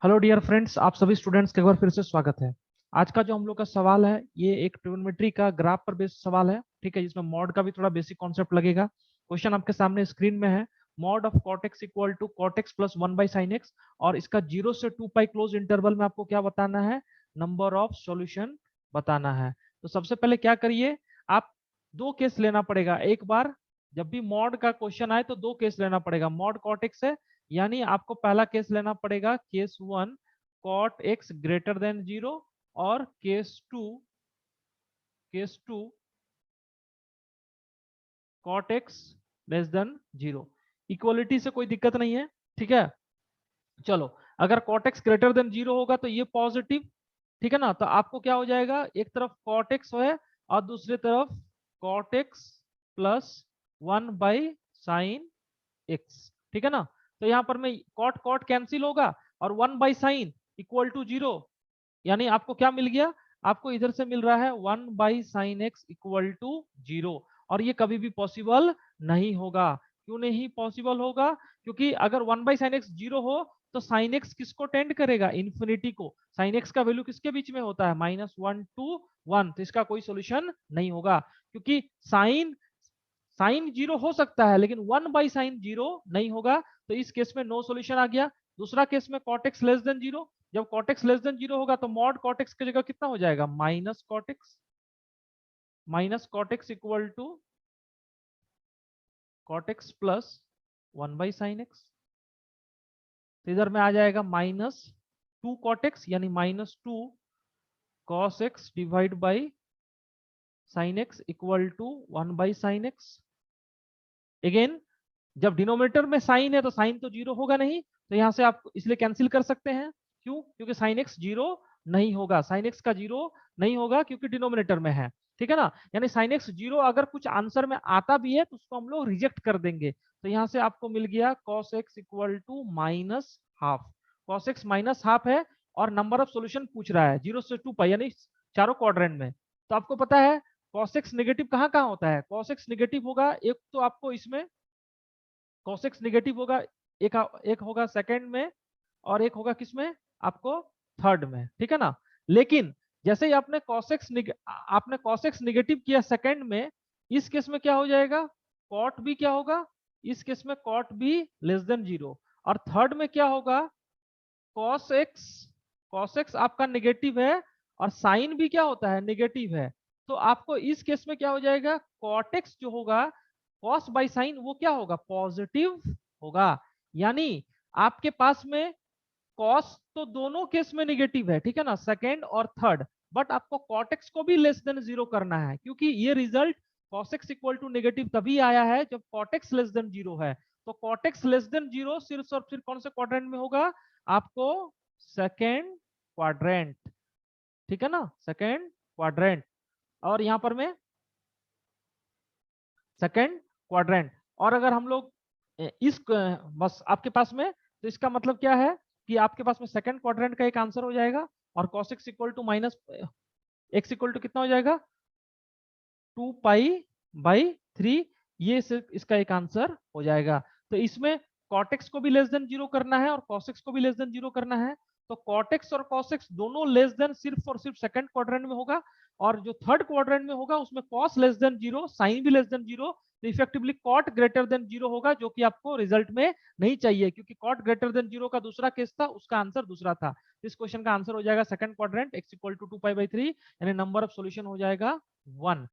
Hello dear friends, आप सभी students का एक बार फिर से स्वागत है। आज का जो हम लोग का सवाल है ये एक ट्रिग्नोमेट्री का ग्राफ पर बेस्ड सवाल है। ठीक है, जिसमें मॉड का भी थोड़ा बेसिक कॉन्सेप्ट लगेगा। क्वेश्चन आपके सामने स्क्रीन में है। Mod of cot x equal to cot x plus 1/sin x, और इसका 0 से 2 पाई क्लोज इंटरवल में आपको क्या बताना है? नंबर ऑफ सॉल्यूशन बताना है। तो सबसे पहले क्या करिए, आप दो केस लेना पड़ेगा एक बार। जब भी मॉड का क्वेश्चन आए तो दो केस लेना पड़ेगा। मॉड कॉट एक्स है, यानी आपको पहला केस लेना पड़ेगा case 1 cot x greater than 0, और case two cot x less than 0। Equality से कोई दिक्कत नहीं है। ठीक है, चलो। अगर कॉट एक्स ग्रेटर देन 0 होगा तो ये पॉजिटिव, ठीक है ना। तो आपको क्या हो जाएगा, एक तरफ कॉट एक्स है और दूसरी तरफ cot x plus 1/sin x। ठीक है ना। तो यहां पर मैं कॉट कॉट कैंसिल होगा और 1/sin इक्वल टू 0, यानी आपको क्या मिल गया, आपको इधर से मिल रहा है 1/sin x इक्वल टू 0। और ये कभी भी पॉसिबल नहीं होगा। क्यों नहीं पॉसिबल होगा? क्योंकि अगर 1/sin x 0 हो तो sin x किसको टेंड करेगा? इन्फिनिटी को। sin x का वैल्यू किसके बीच में होता है? -1 to 1। तो इसका कोई सोल्यूशन नहीं होगा, क्योंकि साइन साइन 0 हो सकता है लेकिन 1/sin 0 नहीं होगा। तो इस केस में नो सॉल्यूशन आ गया। दूसरा केस में कॉट एक्स लेस देन 0। जब कॉट एक्स लेस देन 0 होगा तो मॉड कॉट एक्स की जगह कितना हो जाएगा? Minus cot x equal to cot x plus 1/sin x। तो इधर में आ जाएगा -2 cot x, यानी -2 cos x divide by sin x equal to 1/sin x। Again, जब डिनोमिनेटर में साइन है तो साइन तो 0 होगा नहीं, तो यहां से आप इसलिए कैंसिल कर सकते हैं। क्यों? क्योंकि साइन एक्स 0 नहीं होगा। साइन एक्स का 0 नहीं होगा क्योंकि डिनोमिनेटर में है। ठीक है ना। यानी साइन एक्स 0 अगर कुछ आंसर में आता भी है तो उसको हम लोग रिजेक्ट कर देंगे। तो यहां से आपको मिल गया cos x equal to -12। cos x -12 है, और नंबर ऑफ सॉल्यूशन पूछ रहा है 0 से 2 पाई, यानी चारों क्वाड्रेंट में। तो आपको पता है cos x नेगेटिव कहाँ कहाँ होता है? cos x नेगेटिव होगा एक तो आपको इसमें cos x नेगेटिव होगा, एक एक होगा सेकंड में, और एक होगा किसमें? आपको थर्ड में। ठीक है ना। लेकिन जैसे ही आपने cos x नेगेटिव किया सेकंड में, इस केस में क्या हो जाएगा? कॉट भी क्या होगा? इस केस में कॉट भी लेस देन 0। और थर्ड में क्या होगा? cos x cos x आपका नेगेटिव है, और साइन भी क्या होता है? नेगेटिव है। तो आपको इस केस में क्या हो जाएगा? cot x जो होगा cos बाई साइन वो क्या होगा? पॉजिटिव होगा। यानी आपके पास में cos तो दोनों केस में नेगेटिव है, ठीक है ना, सेकेंड और थर्ड। बट आपको cot x को भी लेस देन 0 करना है, क्योंकि ये result cos x equal to negative तभी आया है जब cot x लेस देन 0 है। तो cot x लेस देन 0 सिर्फ और सिर्फ कौन से क्वाड्रेंट में होगा? आपको सेकेंड क्वाड्रेंट। ठीक है ना, सेकेंड क्वाड्रेंट। और यहां पर में सेकेंड क्वाड्रेंट। और अगर हम लोग बस आपके पास में, तो इसका मतलब क्या है कि आपके पास में सेकेंड क्वाड्रेंट का एक आंसर हो जाएगा। और cos x equal to minus x equal to कितना हो जाएगा? 2 पाई/3। ये सिर्फ इसका एक आंसर हो जाएगा। तो इसमें cot x को भी लेस देन 0 करना है और cos x को भी लेस देन 0 करना है। तो cot x और cos x दोनों लेस देन सिर्फ और सिर्फ सेकंड क्वाड्रेंट में होगा, और जो थर्ड क्वाड्रेंट में होगा उसमें cos लेस देन 0, साइन भी लेस देन 0। तो इफेक्टिवली cot ग्रेटर देन 0 होगा, जो कि आपको रिजल्ट में नहीं चाहिए, क्योंकि cot ग्रेटर देन 0 का दूसरा केस था, उसका आंसर दूसरा था। इस क्वेश्चन का आंसर हो जाएगा second quadrant x equal to 2 पाई/3, यानी नंबर ऑफ सॉल्यूशन हो जाएगा 1।